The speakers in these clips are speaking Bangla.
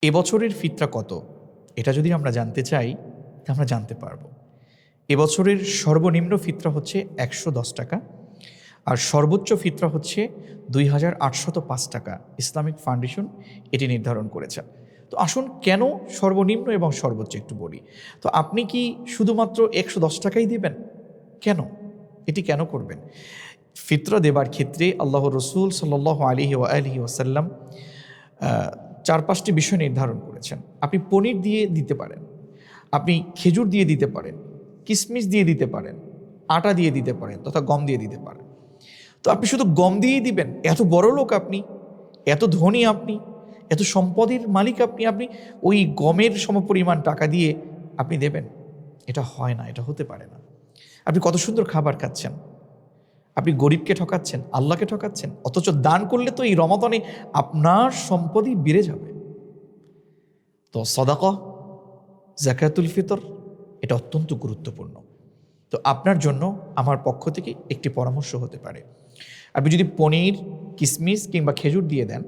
এবছরের ফিতরা কত, এটা যদি আমরা জানতে চাই আমরা জানতে পারবো। এবছরের সর্বনিম্ন ফিতরা হচ্ছে ১১০ টাকা, আর সর্বোচ্চ ফিতরা হচ্ছে ২,৮০৫ টাকা। ইসলামিক ফাউন্ডেশন এটি নির্ধারণ করেছে। তো আসুন কেন সর্বনিম্ন এবং সর্বোচ্চ একটু বলি। তো আপনি কি শুধুমাত্র ১১০ টাকাই দেবেন? কেন এটি কেন করবেন? ফিতরা দেবার ক্ষেত্রে আল্লাহ রসুল সাল্লাল্লাহু আলাইহি ওয়াসাল্লাম ৪-৫টি বিষয় নির্ধারণ করেছেন। আপনি পনির দিয়ে দিতে পারেন, আপনি খেজুর দিয়ে দিতে পারেন, কিশমিশ দিয়ে দিতে পারেন, আটা দিয়ে দিতে পারেন তথা গম দিয়ে দিতে পারেন। তো আপনি শুধু গম দিয়েই দিবেন? এত বড় লোক আপনি, এত ধনী আপনি, এত সম্পদের মালিক আপনি, আপনি ওই গমের সমপরিমাণ টাকা দিয়ে আপনি দেবেন? এটা হয় না, এটা হতে পারে না। আপনি কত সুন্দর খাবার খাচ্ছেন, আপনি গরিবকে ঠকাচ্ছেন, আল্লাহকে ঠকাচ্ছেন, অথচ দান করলে তো এই রমাদানে আপনার সম্পদই বেড়ে যাবে। তো সাদাকা, যাকাতুল ফিতর এটা অত্যন্ত গুরুত্বপূর্ণ। তো আপনার জন্য আমার পক্ষ থেকে একটি পরামর্শ হতে পারে, আপনি যদি পনির, কিশমিশ কিংবা খেজুর দিয়ে দেন,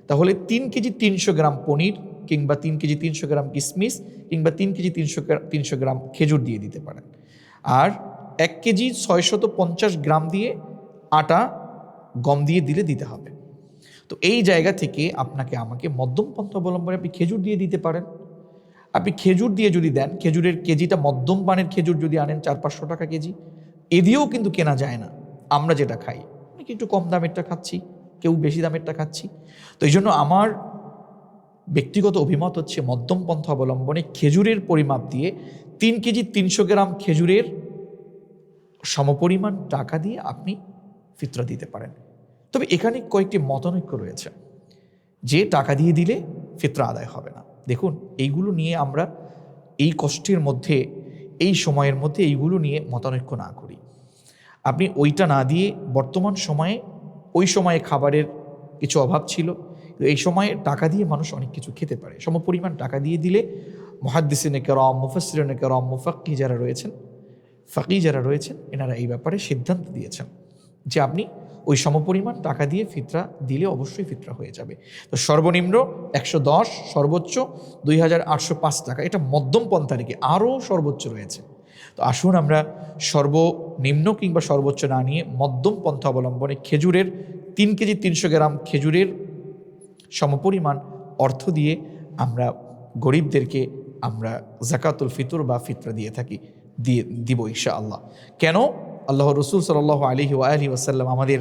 তাহলে ৩ কেজি ৩০০ গ্রাম পনির কিংবা ৩ কেজি ৩০০ গ্রাম কিশমিশ কিংবা ৩ কেজি ৩০০ গ্রাম খেজুর দিয়ে দিতে পারেন। আর ১ কেজি ৬৫০ গ্রাম দিয়ে আটা গম দিয়ে দিতে হবে। তো এই জায়গা থেকে আপনাকে আমাকে মধ্যম পন্থা অবলম্বনে আপনি খেজুর দিয়ে দিতে পারেন। আপনি খেজুর দিয়ে যদি দেন, খেজুরের কেজিটা মধ্যম মানের খেজুর যদি আনেন ৪-৫০০ টাকা কেজি, এ দিয়েও কিন্তু কেনা যায় না আমরা যেটা খাই। অনেকে একটু কম দামেরটা খাচ্ছি, কেউ বেশি দামেরটা খাচ্ছি। তো এই জন্য আমার ব্যক্তিগত অভিমত হচ্ছে মধ্যম পন্থা অবলম্বনে খেজুরের পরিমাপ দিয়ে ৩ কেজি ৩০০ গ্রাম খেজুরের সমপরিমাণ টাকা দিয়ে আপনি ফিতরা দিতে পারেন। তবে এখানে কয়েকটি মতানৈক্য রয়েছে যে টাকা দিয়ে দিলে ফিতরা আদায় হবে না। দেখুন, এইগুলো নিয়ে আমরা এই কষ্টের মধ্যে, এই সময়ের মধ্যে এইগুলো নিয়ে মতানৈক্য না করি। আপনি ওইটা না দিয়ে বর্তমান সময়ে, ওই সময়ে খাবারের কিছু অভাব ছিল, এই সময়ে টাকা দিয়ে মানুষ অনেক কিছু খেতে পারে। সমপরিমাণ টাকা দিয়ে দিলে মুহাদ্দিসিনে কেরাম, মুফাসসিরিনে কেরাম, মুফাক্কিহ যারা রয়েছেন এনারা এই ব্যাপারে সিদ্ধান্ত দিয়েছেন যে আপনি ওই সমপরিমাণ টাকা দিয়ে ফিতরা দিলে অবশ্যই ফিতরা হয়ে যাবে। তো সর্বনিম্ন ১১০, সর্বোচ্চ ২,৮০৫ টাকা, এটা মধ্যম পন্থা রেখে আরও সর্বোচ্চ রয়েছে। তো আসুন আমরা সর্বনিম্ন কিংবা সর্বোচ্চ না নিয়ে মধ্যম পন্থা অবলম্বনে খেজুরের ৩ কেজি ৩০০ গ্রাম খেজুরের সমপরিমাণ অর্থ দিয়ে আমরা গরিবদেরকে আমরা যাকাতুল ফিতর বা ফিতরা দিয়ে থাকি, দিব ইনশাআল্লাহ। কেন? আল্লাহ রসুল সাল্লাল্লাহু আলাইহি ওয়াসাল্লাম আমাদের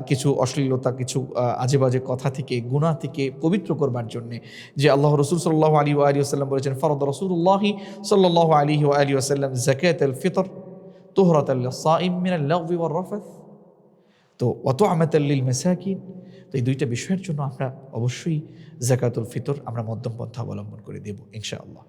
কিছু অশ্লীলতা, কিছু আজে বাজে কথা থেকে, গুনাহ থেকে পবিত্র করবার জন্যে, যে আল্লাহ রসুল সাল্লাল্লাহু আলাইহি ওয়াসাল্লাম বলেছেন, ফরদ রাসূলুল্লাহি সাল্লাল্লাহু আলাইহি ওয়াসাল্লাম যাকাতুল ফিতর তুহরাতাল লিস-সাইম মিনাল লাগবি ওয়ার রাফাথ ওয়া তু'মাতাল লিল মাসাকিন। তো এই দুইটা বিষয়ের জন্য আমরা অবশ্যই যাকাতুল ফিতর আমরা মধ্যম পন্থা অবলম্বন করে দেব ইনশাআল্লাহ।